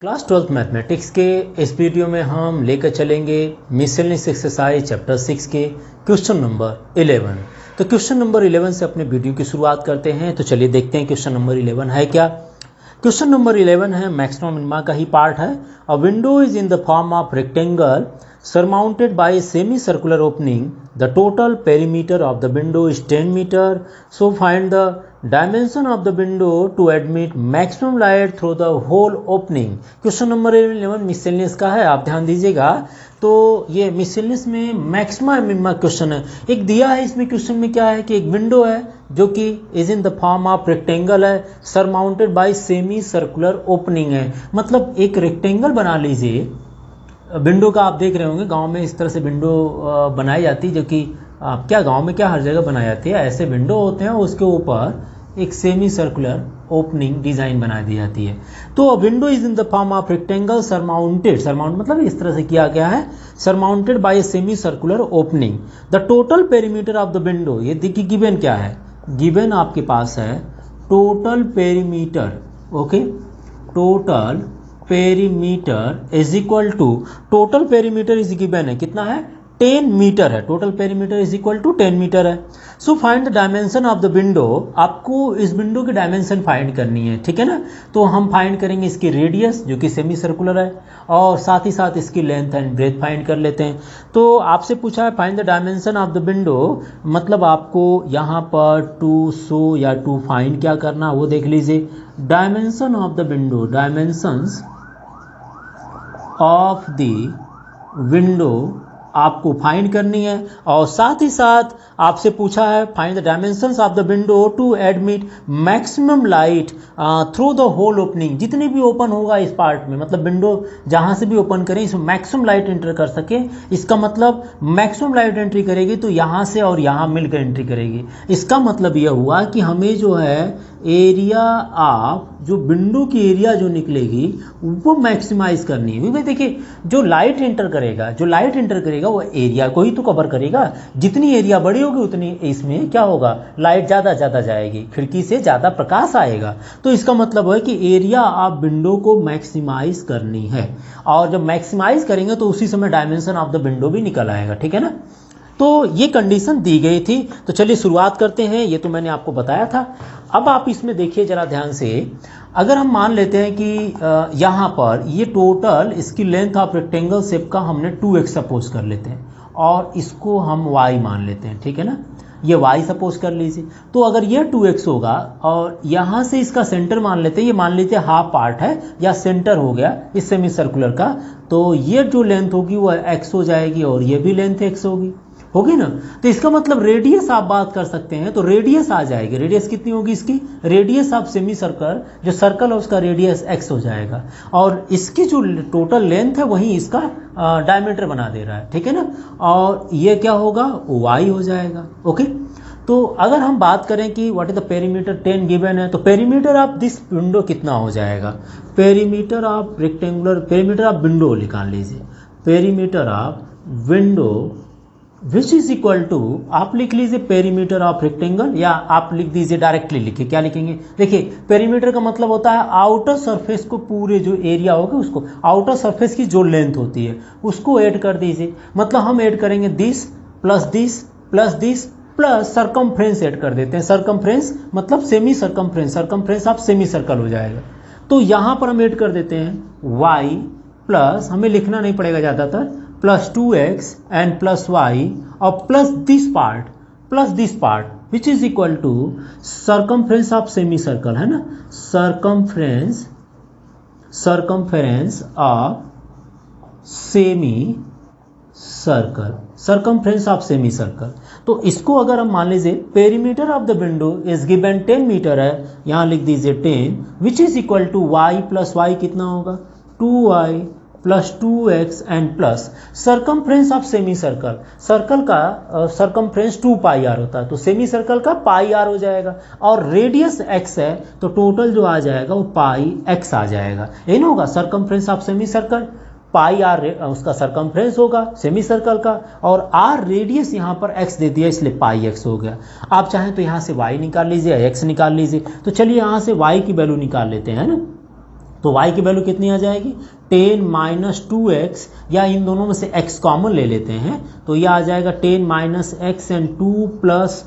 Class 12th mathematics के इस video में हम लेकर चलेंगे मिसलेनियस एक्सरसाइज चैप्टर 6 के क्वेश्चन नंबर 11। तो क्वेश्चन नंबर 11 से अपने वीडियो की शुरुआत करते हैं। तो चलिए देखते हैं क्वेश्चन नंबर 11 है क्या। क्वेश्चन नंबर 11 है मैक्सिमम मिनिमा का ही पार्ट है। अ window is in the form of rectangle surmounted by a semi-circular opening. The total perimeter of the window is 10 meter. So find the dimension of the window to admit maximum light through the whole opening. Question number 11 miscellaneous का है, आप ध्यान दीजिएगा। तो ये miscellaneous में maxima minima question है। एक दिया है इसमें क्वेश्चन में क्या है कि एक विंडो है जो कि is in the form of rectangle है, surmounted by semicircular opening है। मतलब एक रेक्टेंगल बना लीजिए। विंडो का आप देख रहे होंगे गांव में इस तरह से विंडो बनाई जाती है, जो कि क्या गांव में क्या हर जगह बनाई जाती है। ऐसे विंडो होते हैं, उसके ऊपर एक सेमी सर्कुलर ओपनिंग डिज़ाइन बना दी जाती है। तो window is in the form of rectangle surmounted, surmount मतलब इस तरह से किया गया है, surmounted by a semicircular opening. The total perimeter of the window, ये देखिए गिवन क्या है, गिवन आपके पास है total perimeter. Okay, total perimeter is equal to, total perimeter is given है कितना है, 10 मीटर है। Total perimeter is equal to 10 metre है। So find the dimension of the window, आपको इस विंडो की डायमेंशन फाइंड करनी है, ठीक है ना। तो हम फाइंड करेंगे इसकी रेडियस जो कि सेमी सर्कुलर है, और साथ ही साथ इसकी लेंथ एंड ब्रेथ फाइंड कर लेते हैं। तो आपसे पूछा है find the dimension of the window, मतलब आपको यहाँ पर टू शो या टू फाइंड क्या करना वो देख लीजिए। Dimension of the window, dimensions of the window आपको फाइंड करनी है, और साथ ही साथ आपसे पूछा है find the dimensions of the window to admit maximum light through the whole opening. जितनी भी ओपन होगा इस पार्ट में, मतलब विंडो जहां से भी ओपन करें इसमें मैक्सिमम लाइट एंटर कर सके। इसका मतलब मैक्सिमम लाइट एंट्री करेगी तो यहाँ से और यहाँ मिलकर एंट्री करेगी। इसका मतलब यह हुआ कि हमें जो है एरिया ऑफ, जो विंडो की एरिया जो निकलेगी वो मैक्सिमाइज करनी है। क्योंकि देखिए जो लाइट एंटर करेगा, जो लाइट एंटर करेगा वो एरिया को ही तो कवर करेगा। जितनी एरिया बड़ी होगी उतनी इसमें क्या होगा, लाइट ज़्यादा जाएगी, खिड़की से ज़्यादा प्रकाश आएगा। तो इसका मतलब है कि एरिया ऑफ विंडो को मैक्सिमाइज करनी है, और जब मैक्सिमाइज करेंगे तो उसी समय डायमेंशन ऑफ द विंडो भी निकल आएगा, ठीक है ना। तो ये कंडीशन दी गई थी। तो चलिए शुरुआत करते हैं, ये तो मैंने आपको बताया था। अब आप इसमें देखिए ज़रा ध्यान से, अगर हम मान लेते हैं कि यहाँ पर ये टोटल इसकी लेंथ ऑफ रेक्टेंगल शेप का हमने 2x सपोज कर लेते हैं, और इसको हम y मान लेते हैं, ठीक है ना। ये y सपोज कर लीजिए। तो अगर ये 2x होगा और यहाँ से इसका सेंटर मान लेते हैं, ये मान लीजिए हाफ पार्ट है या सेंटर हो गया इस सेमी सर्कुलर का, तो ये जो लेंथ होगी वो x हो जाएगी, और ये भी लेंथ x होगी ना। तो इसका मतलब रेडियस आप बात कर सकते हैं, तो रेडियस आ जाएगी। रेडियस कितनी होगी इसकी, रेडियस ऑफ सेमी सर्कल, जो सर्कल है उसका रेडियस x हो जाएगा, और इसकी जो टोटल लेंथ है वही इसका डायमीटर बना दे रहा है, ठीक है ना। और ये क्या होगा, y हो जाएगा। ओके, तो अगर हम बात करें कि what is the perimeter, 10 given है, तो पेरीमीटर ऑफ दिस विंडो कितना हो जाएगा, perimeter of rectangular, perimeter of window निकाल लीजिए, perimeter of window which is equal to, आप लिख लीजिए पेरीमीटर ऑफ रेक्टेंगल, या आप लिख दीजिए डायरेक्टली लिखिए, क्या लिखेंगे, देखिए पेरीमीटर का मतलब होता है आउटर सरफेस को, पूरे जो एरिया होगा उसको, आउटर सरफेस की जो लेंथ होती है उसको ऐड कर दीजिए। मतलब हम ऐड करेंगे this plus this plus this plus circumference add कर देते हैं। सरकमफ्रेंस मतलब semi circumference, circumference of semi circle हो जाएगा। तो यहाँ पर हम ऐड कर देते हैं y प्लस, हमें लिखना नहीं पड़ेगा ज़्यादातर, plus 2x and plus y, और plus this part which is equal to circumference of semi circle, है ना, circumference of semi circle, circumference of semi circle. तो इसको अगर हम मान लीजिए perimeter of the window is given 10 metre है, यहाँ लिख दीजिए 10 which is equal to y plus y कितना होगा, 2y plus 2x and plus circumference of semi circle, circle का सरकमफ्रेंस 2 पाई आर होता है, तो सेमी सर्कल का पाई आर हो जाएगा, और रेडियस x है तो टोटल जो आ जाएगा वो पाई x आ जाएगा। यही ना होगा, circumference of semi circle, pi r उसका सरकमफ्रेंस होगा सेमी सर्कल का, और आर रेडियस यहाँ पर x दे दिया इसलिए पाई x हो गया। आप चाहें तो यहाँ से y निकाल लीजिए, x निकाल लीजिए। तो चलिए यहाँ से y की वैल्यू निकाल लेते हैं ना। तो y की वैल्यू कितनी आ जाएगी 10 माइनस 2x, या इन दोनों में से x कॉमन ले लेते हैं तो यह आ जाएगा 10 minus x and 2 plus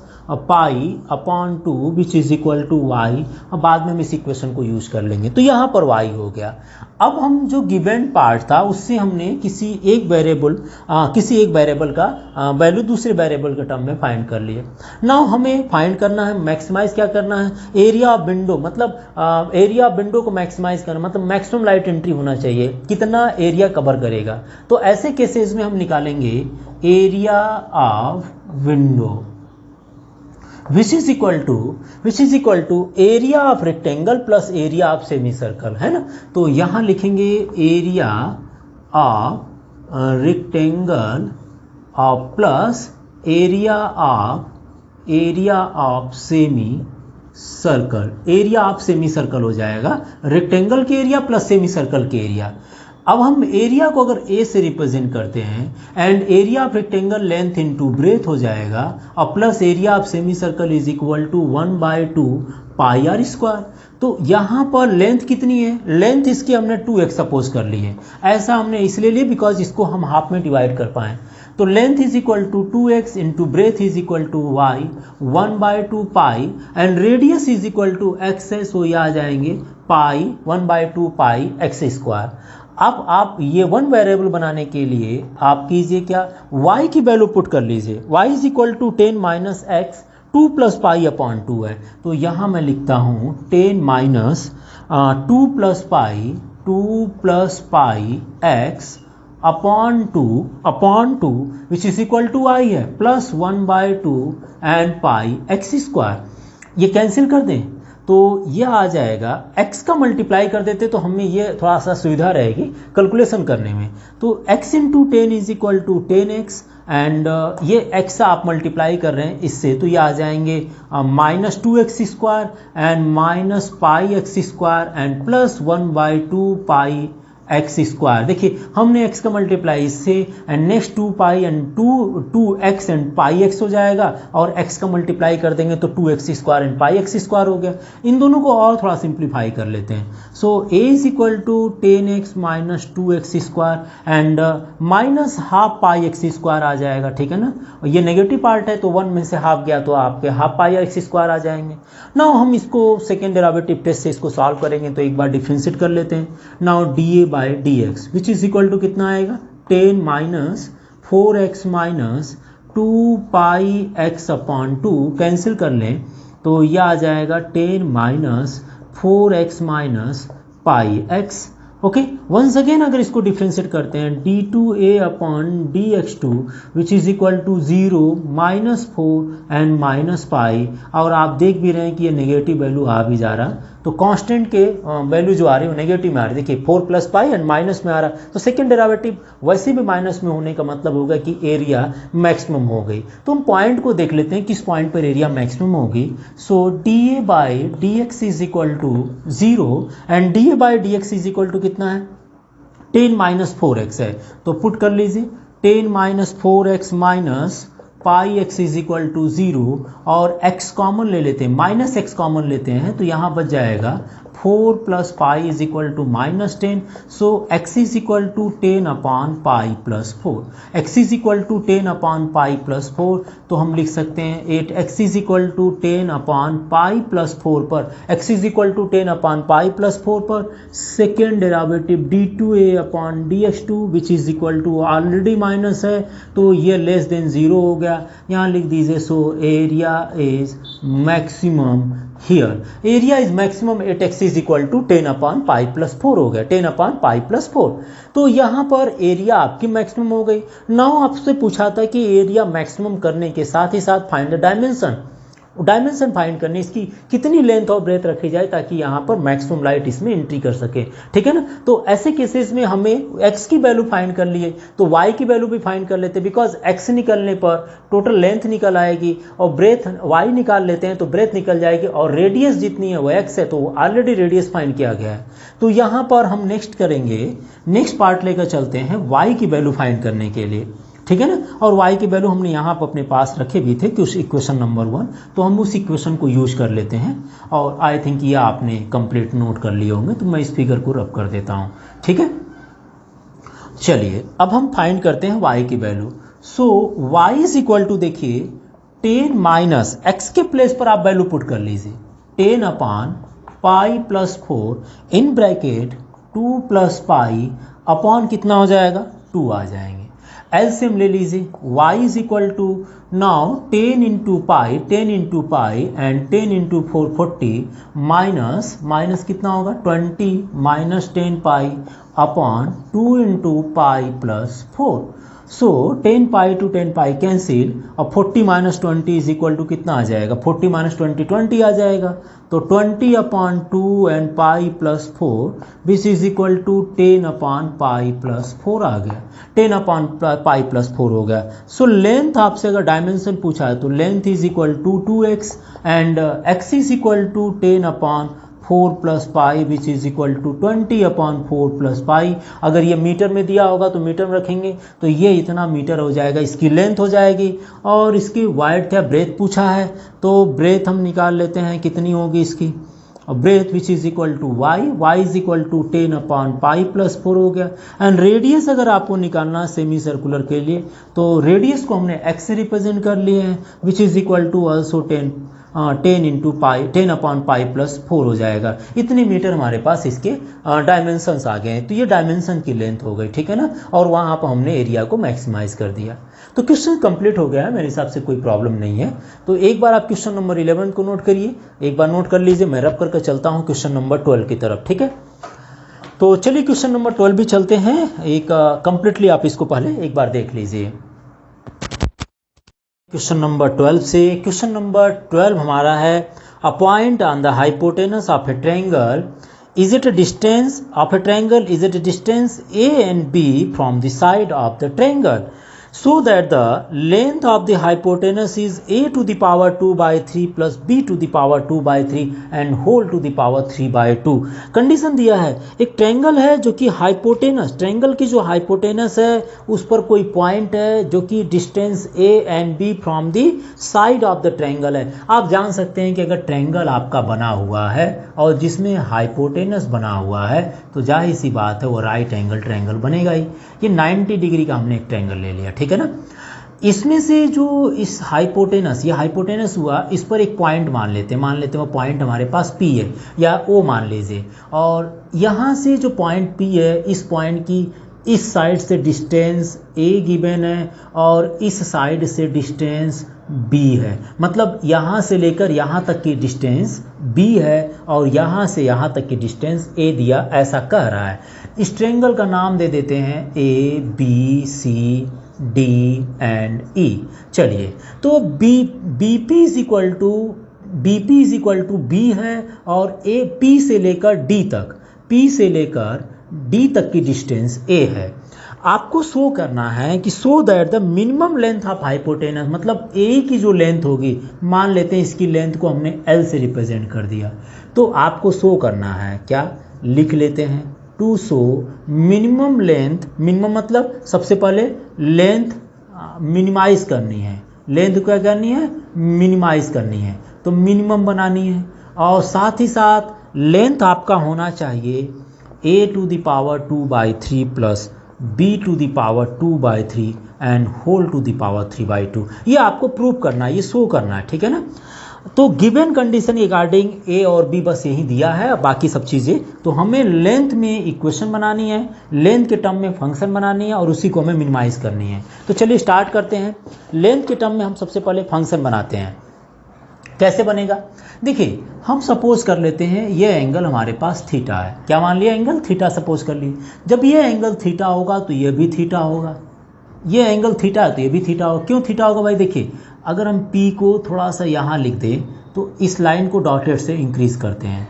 pi upon 2 which is equal to y। और बाद में हम इस इक्वेशन को यूज कर लेंगे। तो यहाँ पर y हो गया। अब हम जो गिवन पार्ट था उससे हमने किसी एक वेरिएबल का वैल्यू दूसरे वेरिएबल के टर्म में फाइंड कर लिए। नाउ हमें फाइंड करना है, मैक्सिमाइज क्या करना है, एरिया ऑफ विंडो, मतलब एरिया ऑफ विंडो को मैक्सिमाइज करना, मतलब मैक्सिमम लाइट एंट्री होना चाहिए, कितना एरिया कवर करेगा। तो ऐसे केसेस में हम निकालेंगे area of window which is equal to area of rectangle plus area of semi circle, है ना। तो यहाँ लिखेंगे area of rectangle plus area of semi circle, area of semi circle हो जाएगा, रेक्टेंगल के एरिया प्लस सेमी सर्कल के area. अब हम एरिया को अगर ए से रिप्रेजेंट करते हैं and area of rectangle length into breadth हो जाएगा और plus area of semi circle is equal to 1/2 pi r square. तो यहाँ पर लेंथ कितनी है, लेंथ इसकी हमने 2x सपोज कर ली है। ऐसा हमने इसलिए लिया बिकॉज इसको हम हाफ में डिवाइड कर पाएँ। तो length is equal to 2x into breadth is equal to y 1/2 pi and radius is equal to x है, सो ये आ जाएंगे पाई 1/2 पाई x स्क्वायर। अब आप ये वन वेरिएबल बनाने के लिए आप कीजिए क्या, y की वैल्यू पुट कर लीजिए, y is equal to 10 minus x 2 plus pi upon 2 है। तो यहाँ मैं लिखता हूँ 10 minus 2 plus pi x upon 2 which is equal to I है plus 1/2 and pi x square. ये कैंसिल कर दें तो यह आ जाएगा, x का मल्टीप्लाई कर देते तो हमें ये थोड़ा सा सुविधा रहेगी कैलकुलेशन करने में। तो x into 10 is equal to 10x and ये x आप मल्टीप्लाई कर रहे हैं इससे, तो ये आ जाएंगे minus 2x square and minus pi x square and plus 1/2 pi x square. देखिए हमने x का मल्टीप्लाई इससे and next 2 pi and 2x and pi x हो जाएगा और x का मल्टीप्लाई कर देंगे तो 2x square and pi x square हो गया। इन दोनों को और थोड़ा सिंप्लीफाई कर लेते हैं। So a is equal to 10x minus 2x square and minus half pi x square आ जाएगा, ठीक है ना। और ये नेगेटिव पार्ट है तो 1 में से हाफ गया तो आपके हाफ पाई एक्स स्क्वायर आ जाएंगे। नाउ हम इसको सेकेंड डेरिवेटिव टेस्ट से इसको सॉल्व करेंगे तो एक बार डिफ्रेंशिएट कर लेते हैं। Now d a by d x which is equal to कितना आएगा 10 minus 4x minus 2 pi x upon 2 cancel कर लें तो यह आ जाएगा 10 minus 4x minus pi x. Okay, once again अगर इसको डिफ्रेंशिएट करते हैं d2a upon dx2 which is equal to 0 minus 4 and minus pi, और आप देख भी रहे हैं कि ये नेगेटिव वैल्यू आ भी जा रहा, तो कांस्टेंट के वैल्यू जो आ रही है वो नेगेटिव में आ रही है। देखिए 4 प्लस पाई एंड माइनस में आ रहा, तो सेकेंड डेरिवेटिव वैसे भी माइनस में होने का मतलब होगा कि एरिया मैक्सिमम हो गई। तो हम पॉइंट को देख लेते हैं किस पॉइंट पर एरिया मैक्सिमम होगी। So d a by d x is equal to 0 and d a by d x is equal to कितना है 10 माइनस 4x है, तो पुट कर लीजिए 10 minus 4x minus pi x is equal to 0 और x common ले लेते हैं, माइनस x कॉमन लेते हैं तो यहाँ बच जाएगा 4 plus pi is equal to minus 10। So x is equal to 10 upon pi plus 4, x is equal to 10 upon pi plus 4, तो हम लिख सकते हैं 8x is equal to 10 upon pi plus 4 पर x is equal to 10 upon pi plus 4 पर second derivative d2a upon dx2 which is equal to already minus है तो ये लेस देन 0 हो गया, यहाँ लिख दीजिए। So area is maximum here, area is maximum at x is equal to 10 upon pi plus 4 हो गया, 10 अपॉन पाई प्लस 4। तो यहाँ पर एरिया आपकी मैक्सिमम हो गई। नाउ आपसे पूछा था कि एरिया मैक्सिमम करने के साथ ही साथ find the dimension, dimension find करने इसकी कितनी लेंथ और ब्रेथ रखी जाए ताकि यहाँ पर मैक्सिमम लाइट इसमें एंट्री कर सके, ठीक है ना। तो ऐसे केसेस में हमें x की वैल्यू फाइंड कर लिए तो y की वैल्यू भी फाइंड कर लेते, बिकॉज x निकलने पर टोटल लेंथ निकल आएगी और ब्रेथ y निकाल लेते हैं तो ब्रेथ निकल जाएगी और रेडियस जितनी है वो x है तो ऑलरेडी रेडियस फाइंड किया गया है। तो यहाँ पर हम नेक्स्ट करेंगे, नेक्स्ट पार्ट लेकर चलते हैं y की वैल्यू फाइंड करने के लिए, ठीक है ना। और y की वैल्यू हमने यहाँ पर अपने पास रखे भी थे कि उस इक्वेशन नंबर 1, तो हम उस इक्वेशन को यूज कर लेते हैं। और आई थिंक ये आपने कंप्लीट नोट कर लिए होंगे, तो मैं इस फिगर को रब कर देता हूँ, ठीक है। चलिए अब हम फाइंड करते हैं y की value. So y is equal to, देखिए 10 माइनस x के प्लेस पर आप वैल्यू पुट कर लीजिए, 10 upon pi plus 4 in bracket 2 plus pi upon कितना हो जाएगा, 2 आ जाएंगे। एलसीएम ले लीजिए, y is equal to now 10 into pi and 10 into 440 minus कितना होगा 20 minus 10 pi upon 2 into pi plus 4। So 10 pi to 10 pi cancel, और 40 माइनस 20 इज इक्वल टू कितना आ जाएगा, 40 माइनस 20 20 आ जाएगा। तो 20 upon 2 and pi plus 4 which is equal to 10 upon pi plus 4 आ गया, 10 अपॉन पाई प्लस 4 हो गया। सो लेंथ आपसे अगर डायमेंशन पूछा है तो length is equal to 2x and x is equal to 10 upon 4 plus pi which is equal to 20 upon 4 plus pi. अगर ये मीटर में दिया होगा तो मीटर में रखेंगे, तो ये इतना मीटर हो जाएगा, इसकी लेंथ हो जाएगी। और इसकी वाइड या ब्रेथ पूछा है, तो ब्रेथ हम निकाल लेते हैं कितनी होगी इसकी, और breadth which is equal to y is equal to 10 upon pi plus 4 हो गया। एंड रेडियस अगर आपको निकालना सेमी सर्कुलर के लिए, तो रेडियस को हमने x से रिप्रेजेंट कर लिए हैं, which is equal to also 10 into pi 10 upon pi plus 4 हो जाएगा। इतने मीटर हमारे पास इसके डायमेंशंस आ गए हैं, तो ये डायमेंशन की लेंथ हो गई, ठीक है ना। और वहाँ पर हमने एरिया को मैक्सिमाइज कर दिया। तो क्वेश्चन कंप्लीट हो गया है, मेरे हिसाब से कोई प्रॉब्लम नहीं है। तो एक बार आप क्वेश्चन नंबर 11 को नोट करिए, एक बार नोट कर लीजिए, मैं रब करके चलता हूँ क्वेश्चन नंबर 12 की तरफ, ठीक है। तो चलिए क्वेश्चन नंबर 12 भी चलते हैं, एक कंप्लीटली आप इसको पहले एक बार देख लीजिए। क्वेश्चन नंबर 12 से, क्वेश्चन नंबर 12 हमारा है, a point on the hypotenuse of a triangle is it a distance of a triangle is it a distance A and B from the side of the triangle so that the length of the hypotenuse is a to the power 2 by 3 plus b to the power 2 by 3 and whole to the power 3 by 2। Condition दिया है, एक triangle है जो कि hypotenuse, triangle की जो hypotenuse है उस पर कोई पॉइंट है जो कि distance a and b from the side of the triangle है। आप जान सकते हैं कि अगर ट्रायंगल आपका बना हुआ है और जिसमें हाइपोटेनस बना हुआ है, तो जाहिर सी बात है वो राइट एंगल ट्रायंगल बनेगा ही। ये 90 डिग्री का हमने एक ट्रायंगल ले लिया, ठीक है ना। इसमें से जो इस हाइपोटेनस, ये हाइपोटेनस हुआ, इस पर एक पॉइंट मान लेते हैं वो पॉइंट हमारे पास P है या O मान लीजिए, और यहाँ से जो पॉइंट P है, इस पॉइंट की इस साइड से डिस्टेंस A गिवन है और इस साइड से डिस्टेंस B है। मतलब यहाँ से लेकर यहाँ तक की डिस्टेंस B है और यहाँ से यहाँ तक की डिस्टेंस A दिया, ऐसा कह रहा है। इस ट्रायंगल का नाम दे देते हैं A B C D and E। चलिए, तो BP is equal to B है और P से लेकर D तक की डिस्टेंस A है। आपको शो करना है कि so that the minimum length of hypotenuse, मतलब A की जो लेंथ होगी, मान लेते हैं इसकी लेंथ को हमने L से रिप्रेजेंट कर दिया, तो आपको शो करना है क्या, लिख लेते हैं to show minimum length. Minimum मतलब सबसे पहले लेंथ मिनिमाइज करनी है, लेंथ क्या करनी है, मिनिमाइज करनी है, तो मिनिमम बनानी है। और साथ ही साथ लेंथ आपका होना चाहिए a to the power 2 by 3 plus b to the power 2 by 3 and whole to the power 3 by 2। ये आपको प्रूव करना है, ये शो करना है, ठीक है ना। तो गिवन कंडीशन रिगार्डिंग ए और बी बस यही दिया है, बाकी सब चीज़ें तो हमें लेंथ में इक्वेशन बनानी है, लेंथ के टर्म में फंक्शन बनानी है और उसी को हमें मिनिमाइज करनी है। तो चलिए स्टार्ट करते हैं। लेंथ के टर्म में हम सबसे पहले फंक्शन बनाते हैं। कैसे बनेगा, देखिए हम सपोज कर लेते हैं ये एंगल हमारे पास थीटा है। क्या मान लिया, एंगल थीटा सपोज कर लिए। जब ये एंगल थीटा होगा तो ये भी थीटा होगा, ये एंगल थीटा है तो ये भी थीटा होगा। क्यों थीटा होगा भाई, देखिए अगर हम P को थोड़ा सा यहाँ लिख दें तो इस लाइन को डॉटेड से इंक्रीज करते हैं,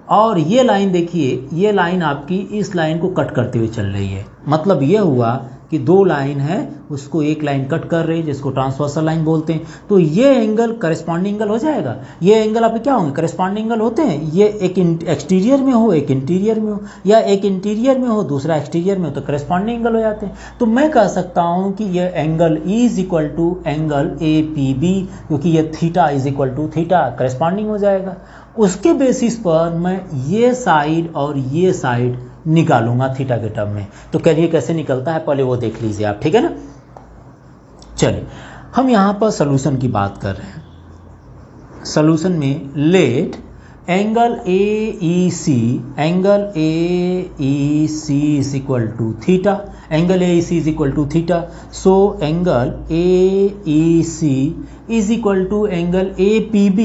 और ये लाइन देखिए, ये लाइन आपकी इस लाइन को कट करते हुए चल रही है। मतलब ये हुआ कि दो लाइन है, उसको एक लाइन कट कर रही है जिसको ट्रांसवर्सल लाइन बोलते हैं, तो ये एंगल करस्पॉन्डिंग एंगल हो जाएगा। ये एंगल आपके क्या होंगे, करस्पॉन्डिंग एंगल होते हैं। ये एक एक्सटीरियर में हो, एक इंटीरियर में हो, या एक इंटीरियर में हो दूसरा एक्सटीरियर में हो, तो करस्पॉन्डिंग एंगल हो जाते हैं। तो मैं कह सकता हूँ कि ये angle E is equal to angle APB, क्योंकि ये theta is equal to theta corresponding हो जाएगा। उसके बेसिस पर मैं ये साइड और ये साइड निकालूंगा थीटा के टर्म में। तो करिए कैसे निकलता है, पहले वो देख लीजिए आप, ठीक है ना। चलिए हम यहाँ पर सोल्यूशन की बात कर रहे हैं। सोल्यूशन में let angle AEC is equal to theta, angle AEC is equal to theta, so angle AEC is equal to angle APB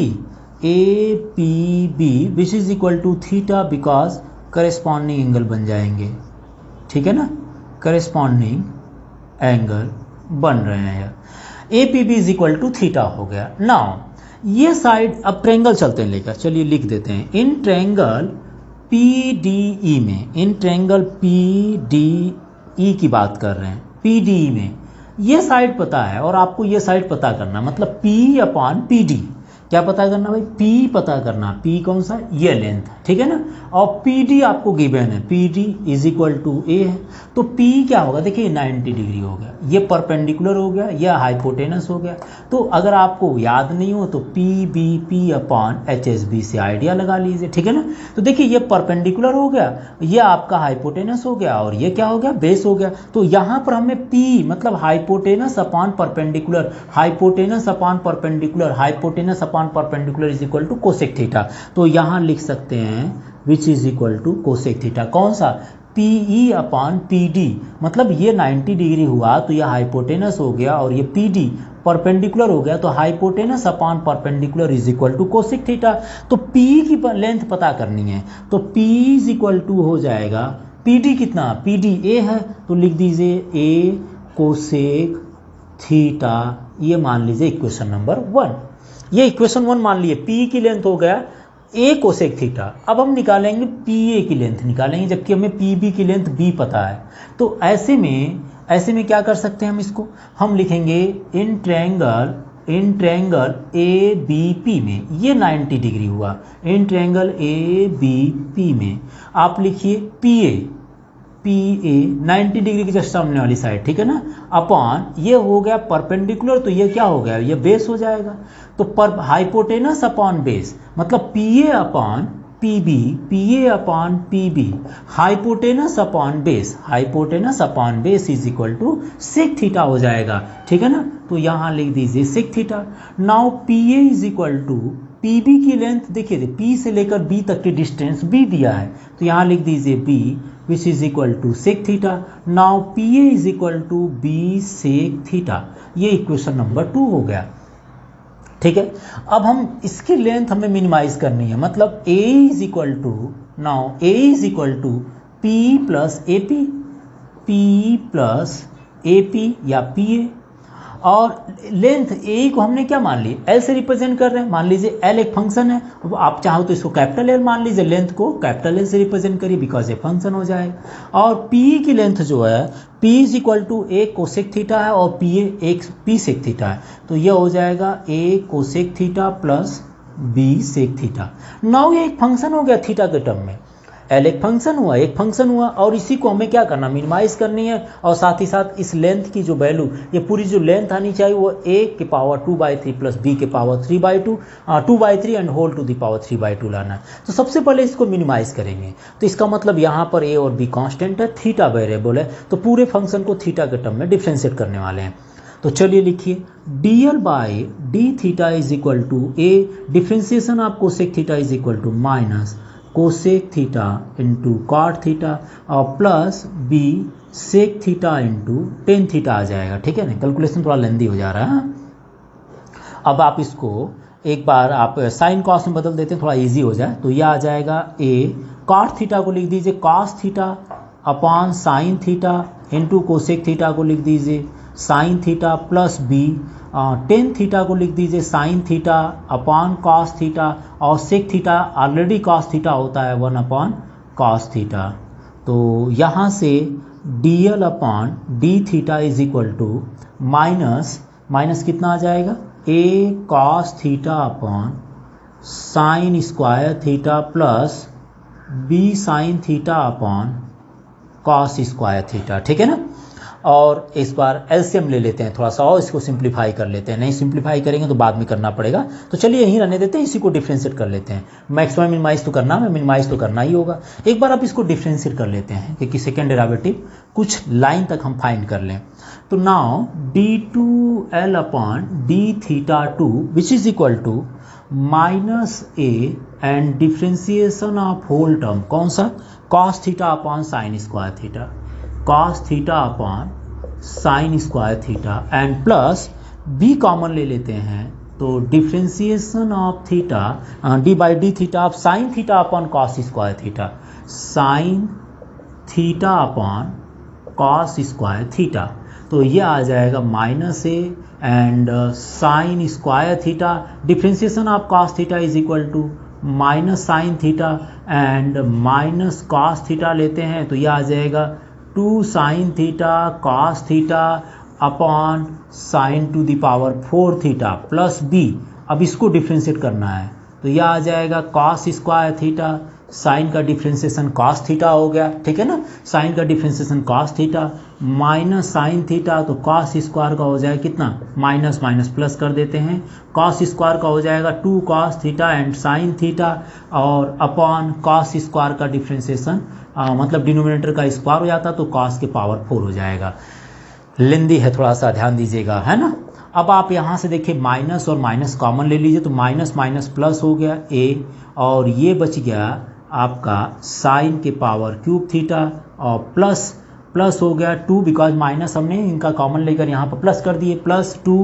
which is equal to theta, because corresponding angle बन जाएंगे, ठीक है ना, करेस्पॉन्डिंग एंगल बन रहे हैं। APB is equal to theta हो गया। नाउ ये साइड, अब ट्रायंगल चलते हैं लेकर, चलिए लिख देते हैं। इन ट्रायंगल PDE में, इन ट्रायंगल PDE की बात कर रहे हैं, PDE में ये साइड पता है और आपको ये साइड पता करना, मतलब P/PD क्या पता करना भाई, P पता करना। P कौन सा, ये लेंथ, ठीक है ना, और PD आपको गिवन है, PD is equal to A है। तो P क्या होगा, देखिए 90 डिग्री हो गया, ये परपेंडिकुलर हो गया, यह हाइपोटेनस हो गया। तो अगर आपको याद नहीं हो तो PBP/HSB से आइडिया लगा लीजिए, ठीक है ना। तो देखिए ये परपेंडिकुलर हो गया, ये आपका हाइपोटेनस हो गया, और ये क्या हो गया, बेस हो गया। तो यहाँ पर हमें P मतलब hypotenuse upon perpendicular, hypotenuse upon perpendicular, hypotenuse upon perpendicular is equal to cosec theta. तो यहाँ लिख सकते हैं which is equal to cosec theta, कौन सा, PE/PD, मतलब ये 90 डिग्री हुआ तो ये हाइपोटेनस हो गया, और ये PD परपेंडिकुलर हो गया, तो hypotenuse upon perpendicular is equal to cosec theta. तो P की लेंथ पता करनी है, तो P इज इक्वल टू हो जाएगा, PD कितना, PD A है, तो लिख दीजिए A कोसेक थीटा। ये मान लीजिए इक्वेशन नंबर 1, ये इक्वेशन 1 मान लिए। P की लेंथ हो गया A कोसेक थीटा। अब हम निकालेंगे PA की लेंथ निकालेंगे, जबकि हमें PB की लेंथ B पता है। तो ऐसे में क्या कर सकते हैं हम इसको, हम लिखेंगे इन ट्रायंगल ABP में, ये 90 डिग्री हुआ, इन ट्रायंगल ABP में आप लिखिए PA 90 डिग्री की जस्ट सामने वाली साइड, ठीक है ना, अपॉन ये हो गया परपेंडिकुलर, तो ये क्या हो गया, ये बेस हो जाएगा। तो पर हाइपोटेनस अपॉन बेस, मतलब PA upon PB, hypotenuse upon base is equal to sec theta हो जाएगा, ठीक है ना। तो यहाँ लिख दीजिए sec theta. Now PA is equal to PB की लेंथ, देखिए P से लेकर B तक की डिस्टेंस B दिया है, तो यहाँ लिख दीजिए B which is equal to sec theta. Now PA is equal to B sec theta. ये इक्वेशन नंबर 2 हो गया, ठीक है। अब हम इसकी लेंथ हमें मिनिमाइज करनी है, मतलब A is equal to, now A is equal to P plus AP या PA, और लेंथ A को हमने क्या मान ली, L से रिप्रेजेंट कर रहे हैं। मान लीजिए L एक फंक्शन है, आप चाहो तो इसको कैपिटल L मान लीजिए, लेंथ को कैपिटल L से रिप्रेजेंट करिए, बिकॉज ये फंक्शन हो जाएगा। और P की लेंथ जो है P is equal to A cosec theta है, और PA एक P सेक थीटा है, तो ये हो जाएगा A cosec theta plus B sec theta. Now ये एक फंक्शन हो गया थीटा के टर्म में, L एक फंक्शन हुआ, और इसी को हमें क्या करना, मिनिमाइज करनी है, और साथ ही साथ इस लेंथ की जो वैल्यू, ये पूरी जो लेंथ आनी चाहिए वो A के पावर 2/3 प्लस B के power 2/3 and whole to the power 3/2 लाना है। तो सबसे पहले इसको मिनिमाइज करेंगे, तो इसका मतलब यहाँ पर A और B कांस्टेंट है, थीटा वेरिएबल है, तो पूरे फंक्शन को थीटा के टर्म में डिफ्रेंशिएट करने वाले हैं। तो चलिए लिखिए dl/d theta is equal to A, differentiation of cosec theta is equal to minus cosec theta into cot theta, और plus B sec theta into tan theta आ जाएगा, ठीक है ना। कैलकुलेशन थोड़ा लेंदी हो जा रहा है। अब आप इसको एक बार आप साइन कॉस में बदल देते हैं, थोड़ा इजी हो जाए, तो यह आ जाएगा A कॉट थीटा को लिख दीजिए cos theta upon sine theta into cosec theta को लिख दीजिए sine theta plus B tan theta को लिख दीजिए sine theta upon cos theta, और sec theta already cos theta होता है 1 अपॉन कॉस थीटा। तो यहाँ से dl upon d theta is equal to minus कितना आ जाएगा, a cos theta upon sine square theta plus b sine theta upon cos square theta, ठीक है ना। और इस बार एलसीएम ले लेते हैं थोड़ा सा और इसको सिंप्लीफाई कर लेते हैं, नहीं सिंप्लीफाई करेंगे तो बाद में करना पड़ेगा, तो चलिए यहीं रहने देते हैं, इसी को डिफ्रेंशिएट कर लेते हैं। मैक्सिमम मिनिमाइज तो करना है, मिनिमाइज तो करना ही होगा। एक बार आप इसको डिफ्रेंशिएट कर लेते हैं क्योंकि सेकेंड डेरिवेटिव कुछ लाइन तक हम फाइंड कर लें। तो now d2l upon d theta two which is equal to minus a and differentiation of whole term कौन सा, cos theta upon sine square theta, cos theta upon sine square theta and plus b common ले लेते हैं तो differentiation of theta d by d theta of sine theta upon cos square theta, sine theta upon cos square theta. तो ये आ जाएगा minus a and sign square theta, differentiation of cos theta is equal to minus sine theta and minus cos theta लेते हैं तो ये आ जाएगा 2 sine theta cos theta upon sine to the power 4 theta plus b। अब इसको differentiate करना है तो यह आ जाएगा कॉस स्क्वायर थीटा, साइन का डिफ्रेंशिएशन कॉस थीटा हो गया, ठीक है ना, साइन का differentiation cos theta minus sine theta, तो कॉस स्क्वायर का हो जाएगा कितना, माइनस माइनस प्लस कर देते हैं, कॉस स्क्वायर का हो जाएगा 2 cos theta and sign theta और अपॉन कॉस स्क्वायर का डिफ्रेंशिएशन मतलब डिनोमिनेटर का स्क्वायर हो जाता तो कॉस के पावर 4 हो जाएगा। लेंदी है थोड़ा सा, ध्यान दीजिएगा, है ना। अब आप यहाँ से देखिए माइनस और माइनस कॉमन ले लीजिए तो माइनस माइनस प्लस हो गया a और ये बच गया आपका साइन के पावर क्यूब थीटा और प्लस हो गया 2 बिकॉज माइनस हमने इनका कॉमन लेकर यहाँ पर प्लस कर दिए प्लस 2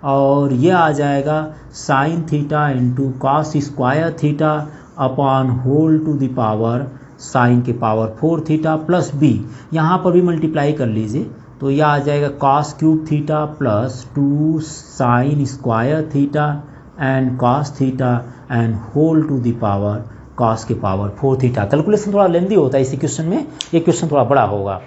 और ये आ जाएगा sine theta into cos square theta upon whole to the power sine के पावर 4 थीटा प्लस b, यहाँ पर भी मल्टीप्लाई कर लीजिए तो यह आ जाएगा cos cube theta plus 2 sine square theta and cos theta and whole to the power cos के पावर 4 थीटा। कैलकुलेशन थोड़ा लेंदी होता है इसी क्वेश्चन में, ये क्वेश्चन थोड़ा बड़ा होगा।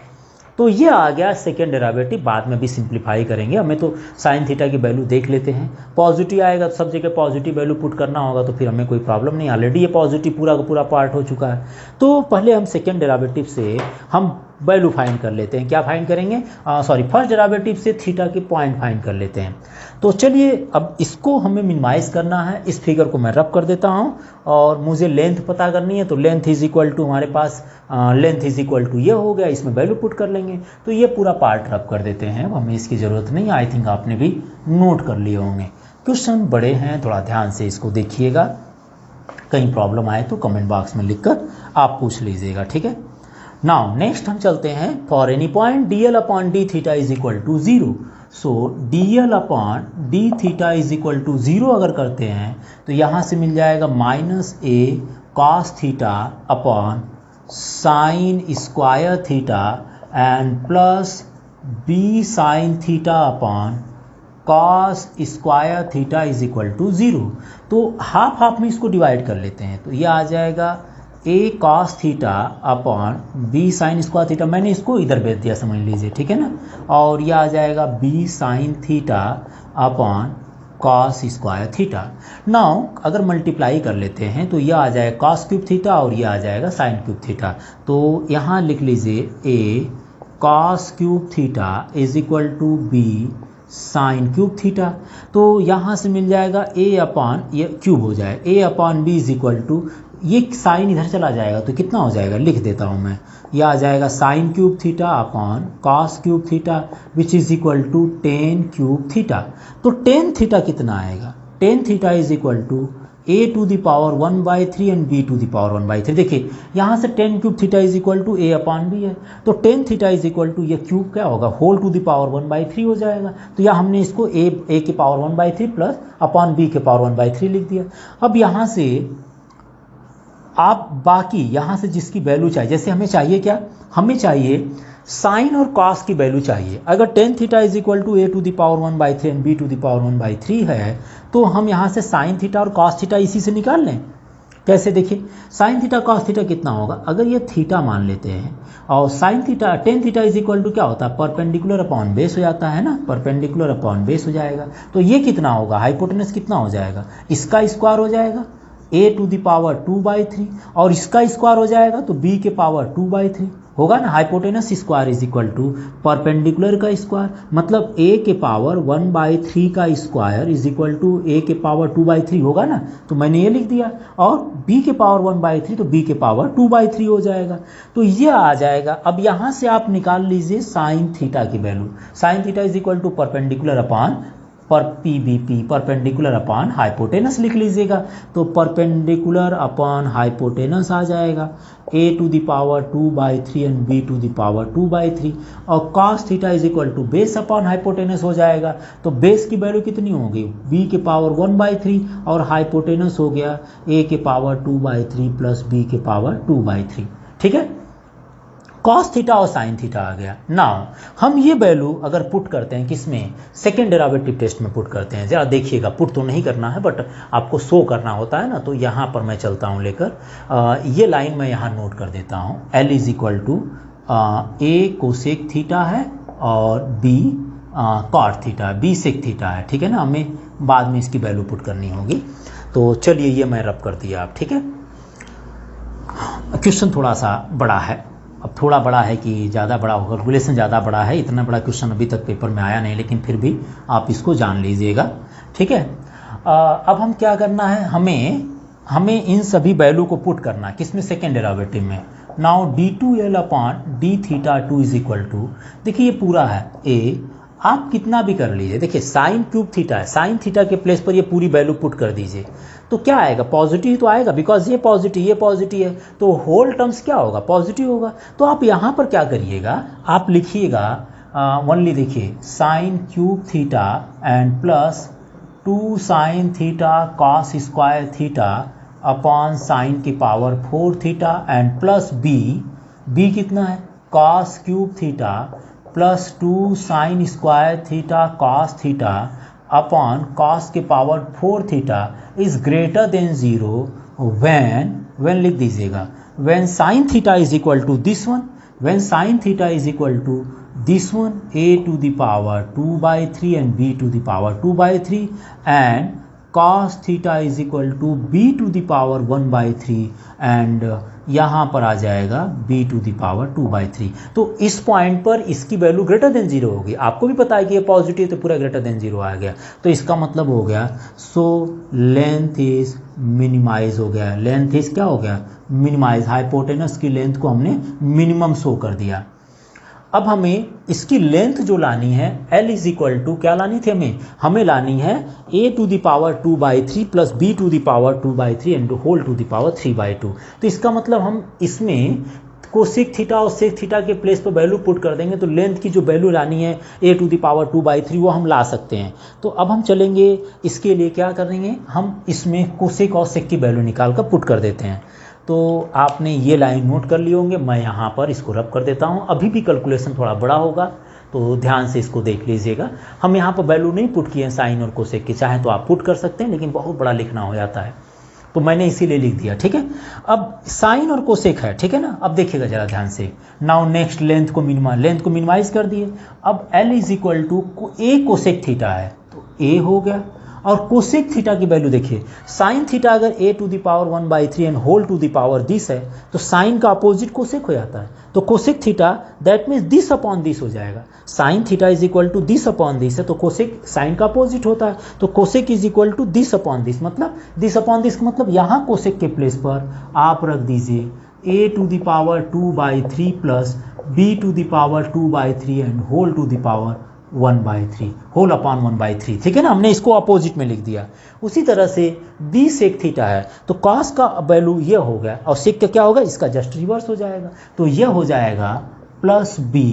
तो ये आ गया सेकेंड डेरिवेटिव, बाद में भी सिंप्लीफाई करेंगे, हमें तो साइन थीटा की वैल्यू देख लेते हैं। पॉजिटिव आएगा तो सब जगह पॉजिटिव वैल्यू पुट करना होगा तो फिर हमें कोई प्रॉब्लम नहीं, ऑलरेडी ये पॉजिटिव पूरा का पूरा पार्ट हो चुका है। तो पहले हम सेकेंड डेरिवेटिव से हम वैल्यू फाइंड कर लेते हैं। क्या फाइंड करेंगे, फर्स्ट डेरिवेटिव से थीटा के पॉइंट फाइंड कर लेते हैं। तो चलिए अब इसको हमें मिनिमाइज करना है, इस फिगर को मैं रब कर देता हूँ और मुझे लेंथ पता करनी है तो लेंथ इज इक्वल टू हमारे पास लेंथ इज इक्वल टू ये हो गया, इसमें वैल्यू पुट कर लेंगे तो ये पूरा पार्ट रब कर देते हैं, हमें इसकी ज़रूरत नहीं। आई थिंक आपने भी नोट कर लिए होंगे, क्वेश्चन बड़े हैं, थोड़ा ध्यान से इसको देखिएगा, कहीं प्रॉब्लम आए तो कमेंट बॉक्स में लिखकर आप पूछ लीजिएगा, ठीक है। नाउ नेक्स्ट हम चलते हैं, for any point d l upon d theta is equal to 0, so d l upon d theta is equal to 0 अगर करते हैं तो यहाँ से मिल जाएगा minus a cos theta upon sine square theta and plus b sine theta upon cos square theta is equal to 0। तो half half में इसको डिवाइड कर लेते हैं तो ये आ जाएगा a cos theta upon b sign square theta, मैंने इसको इधर भेज दिया समझ लीजिए, ठीक है ना, और यह आ जाएगा b sine theta upon cos square theta. Now अगर मल्टीप्लाई कर लेते हैं तो यह आ जाएगा cos क्यूब थीटा और यह आ जाएगा साइन क्यूब थीटा, तो यहाँ लिख लीजिए a cos cube theta is equal to b sine cube theta. तो यहाँ से मिल जाएगा a अपॉन ये क्यूब हो जाए a upon b is equal to, ये साइन इधर चला जाएगा तो कितना हो जाएगा, लिख देता हूँ मैं, यह आ जाएगा sine cube theta upon cos cube theta which is equal to tan cube theta. तो टेन थीटा कितना आएगा, tan theta is equal to a to the power 1/3 and b to the power 1/3। देखिए यहाँ से tan cube theta is equal to a upon b है, तो tan theta is equal to ये cube क्या होगा, होल टू द पावर 1/3 हो जाएगा। तो यहाँ हमने इसको a के पावर 1/3 प्लस अपॉन b के पावर 1/3 लिख दिया। अब यहाँ से आप बाकी यहाँ से जिसकी वैल्यू चाहिए, जैसे हमें चाहिए क्या, हमें चाहिए साइन और कॉस की वैल्यू चाहिए। अगर tan theta is equal to a to the power 1/3 and b to the power 1/3 है तो हम यहाँ से साइन थीटा और कॉस थीटा इसी से निकाल लें। कैसे, देखिए साइन थीटा कॉस थीटा कितना होगा, अगर ये थीटा मान लेते हैं और sine theta tan theta is equal to क्या होता है, परपेंडिकुलर अपॉन बेस हो जाता है ना, परपेंडिकुलर अपॉन बेस हो जाएगा। तो ये कितना होगा, हाइपोटेनस कितना हो जाएगा, इसका स्क्वायर हो जाएगा a टू द पावर 2/3 और इसका स्क्वायर हो जाएगा तो b के पावर 2/3 होगा ना। Hypotenuse square is equal to perpendicular का स्क्वायर, मतलब a के पावर 1/3 का square is equal to a के पावर 2/3 होगा ना। तो मैंने ये लिख दिया, और b के पावर 1/3 तो b के पावर 2/3 हो जाएगा। तो ये आ जाएगा। अब यहाँ से आप निकाल लीजिए साइन थीटा की value. Sine theta is equal to perpendicular upon पर PBP, परपेंडिकुलर अपॉन हाइपोटेनस लिख लीजिएगा। तो परपेंडिकुलर अपॉन हाइपोटेनस आ जाएगा a to the power 2/3 and b to the power 2/3, और cos theta is equal to base upon hypotenuse हो जाएगा। तो बेस की वैल्यू कितनी होगी, b के पावर 1/3 और हाइपोटेनस हो गया a के पावर 2/3 प्लस b के पावर 2/3। ठीक है, cos थीटा और साइन थीटा आ गया। नाउ हम ये वैल्यू अगर पुट करते हैं किसमें, सेकेंड डेरिवेटिव टेस्ट में पुट करते हैं। जरा देखिएगा, पुट तो नहीं करना है बट आपको शो करना होता है ना। तो यहाँ पर मैं चलता हूँ लेकर, ये लाइन मैं यहाँ नोट कर देता हूँ। L is equal to a cosec theta है और b cot theta, b sec theta है। ठीक है ना, हमें बाद में इसकी वैल्यू पुट करनी होगी। तो चलिए ये मैं रब कर दिया आप। ठीक है, क्वेश्चन थोड़ा सा बड़ा है, अब थोड़ा बड़ा है कि ज़्यादा बड़ा होगा, कैलकुलेशन ज़्यादा बड़ा है। इतना बड़ा क्वेश्चन अभी तक पेपर में आया नहीं, लेकिन फिर भी आप इसको जान लीजिएगा। ठीक है, अब हम क्या करना है, हमें इन सभी वैल्यू को पुट करना है किसमें, सेकेंड डेरिवेटिव में। Now d2l upon d theta 2 is equal to, देखिए ये पूरा है a, आप कितना भी कर लीजिए। देखिए साइन क्यूब थीटा है, साइन थीटा के प्लेस पर ये पूरी वैल्यू पुट कर दीजिए तो क्या आएगा, पॉजिटिव तो आएगा, बिकॉज ये पॉजिटिव है तो होल टर्म्स क्या होगा, पॉजिटिव होगा। तो आप यहाँ पर क्या करिएगा, आप लिखिएगा ओनली, देखिए sine cube theta and plus 2 sine theta cos square theta upon sine की power 4 theta and plus b कितना है, cos cube theta plus 2 sine square theta cos theta upon cos के power 4 theta is greater than 0 when लिख दीजिएगा, when sine theta is equal to this one, when sine theta is equal to this one a to the power 2/3 and b to the power 2/3 and cos theta is equal to b to the power 1/3 and यहाँ पर आ जाएगा b to the power 2/3। तो इस point पर इसकी value greater than 0 होगी। आपको भी पता है कि ये पॉजिटिव तो पूरा ग्रेटर देन 0 आ गया, तो इसका मतलब हो गया सो लेंथ इज मिनिमाइज हो गया, लेंथ इज क्या हो गया, मिनिमाइज। हाइपोटेनस की लेंथ को हमने मिनिमम शो कर दिया। अब हमें इसकी लेंथ जो लानी है L इज इक्वल टू क्या लानी थी, हमें लानी है a to the power 2/3 plus b to the power 2/3 and whole to the power 3/2। तो इसका मतलब हम इसमें कोसेक थीटा और सेक थीटा के प्लेस पर वैल्यू पुट कर देंगे तो लेंथ की जो वैल्यू लानी है a टू द पावर 2/3 वो हम ला सकते हैं। तो अब हम चलेंगे, इसके लिए क्या करेंगे, हम इसमें कोसेक और सेक की वैल्यू निकाल कर पुट कर देते हैं। तो आपने ये लाइन नोट कर लिए होंगे, मैं यहाँ पर इसको रब कर देता हूँ। अभी भी कैलकुलेशन थोड़ा बड़ा होगा तो ध्यान से इसको देख लीजिएगा। हम यहाँ पर वैल्यू नहीं पुट किए हैं साइन और कोसेक की, चाहे तो आप पुट कर सकते हैं लेकिन बहुत बड़ा लिखना हो जाता है तो मैंने इसीलिए लिख दिया। ठीक है, अब साइन और कोसेक है, ठीक है ना। अब देखिएगा जरा ध्यान से। नाउ नेक्स्ट लेंथ को मिनिमाइज कर दिए। अब L is equal to a cosec theta है तो a हो गया, और कोसेक थीटा की वैल्यू देखिए, साइन थीटा अगर a to the power 1/3 and whole to the power this है तो साइन का अपोजिट कोसेक हो जाता है। तो cosec theta that means this upon this हो जाएगा। Sine theta is equal to this upon this है तो कोसेक साइन का अपोजिट होता है, तो cosec is equal to this upon this, मतलब दिस अपॉन दिस, मतलब यहाँ कोसेक के प्लेस पर आप रख दीजिए a to the power 2/3 plus b to the power 2/3 and whole to the power 1/3, whole upon 1/3। ठीक है ना, हमने इसको अपोजिट में लिख दिया। उसी तरह से b सेक थीटा है तो cos का वैल्यू ये हो गया और सेक का क्या होगा, इसका जस्ट रिवर्स हो जाएगा। तो ये हो जाएगा plus b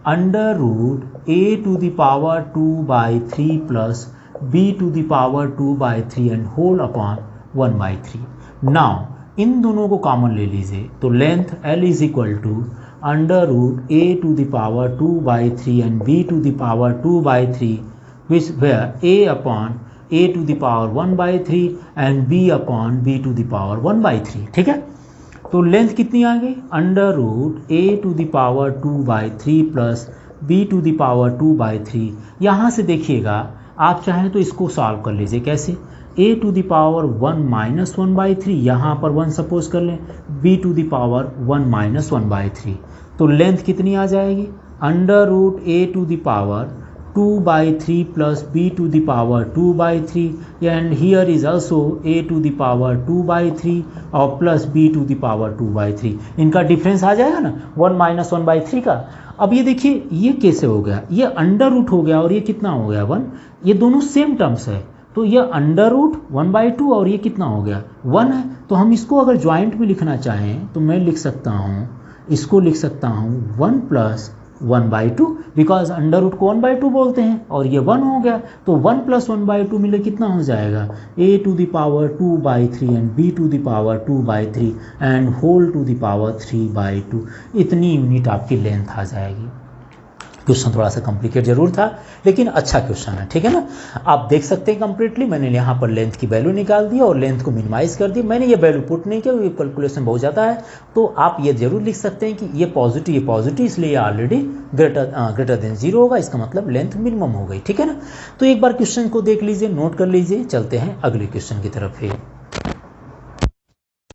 under root a to the power 2/3 plus b to the power 2/3 and whole upon 1/3। Now इन दोनों को कॉमन ले लीजिए तो length L is equal to under root a to the power 2/3 and b to the power 2/3 which where a upon a to the power 1/3 and b upon b to the power 1/3। ठीक है, तो length कितनी आ गई, under root a to the power 2/3 plus b to the power 2/3। यहाँ से देखिएगा आप चाहें तो इसको सॉल्व कर लीजिए, कैसे, a to the power 1 minus 1/3, यहाँ पर 1 सपोज कर लें, b to the power 1 minus 1/3। तो लेंथ कितनी आ जाएगी, under root a to the power 2/3 plus b to the power 2/3 and here is also a to the power 2/3 और plus b to the power 2/3। इनका difference आ जाएगा ना 1 minus 1/3 का। अब ये देखिए ये कैसे हो गया, ये अंडर रूट हो गया और ये कितना हो गया 1, ये दोनों सेम टर्म्स है, तो ये अंडर रूट 1/2 और ये कितना हो गया 1 है। तो हम इसको अगर ज्वाइंट में लिखना चाहें तो मैं लिख सकता हूँ, इसको लिख सकता हूँ 1 प्लस 1/2, बिकॉज अंडर रूट को 1/2 बोलते हैं और ये 1 हो गया, तो 1 प्लस 1/2 मिले कितना हो जाएगा, a to the power 2/3 and b to the power 2/3 and whole to the power 3/2। इतनी यूनिट आपकी लेंथ आ जाएगी। क्वेश्चन थोड़ा सा कॉम्प्लिकेट जरूर था लेकिन अच्छा क्वेश्चन है, ठीक है ना। आप देख सकते हैं कंप्लीटली मैंने यहाँ पर लेंथ की वैल्यू निकाल दी और लेंथ को मिनिमाइज कर दी। मैंने ये वैल्यू पुट नहीं किया, ये कैलकुलेशन बहुत ज़्यादा है, तो आप ये जरूर लिख सकते हैं कि ये पॉजिटिव इसलिए ऑलरेडी ग्रेटर देन 0 होगा, इसका मतलब लेंथ मिनिमम हो गई, ठीक है ना। तो एक बार क्वेश्चन को देख लीजिए, नोट कर लीजिए, चलते हैं अगले क्वेश्चन की तरफ।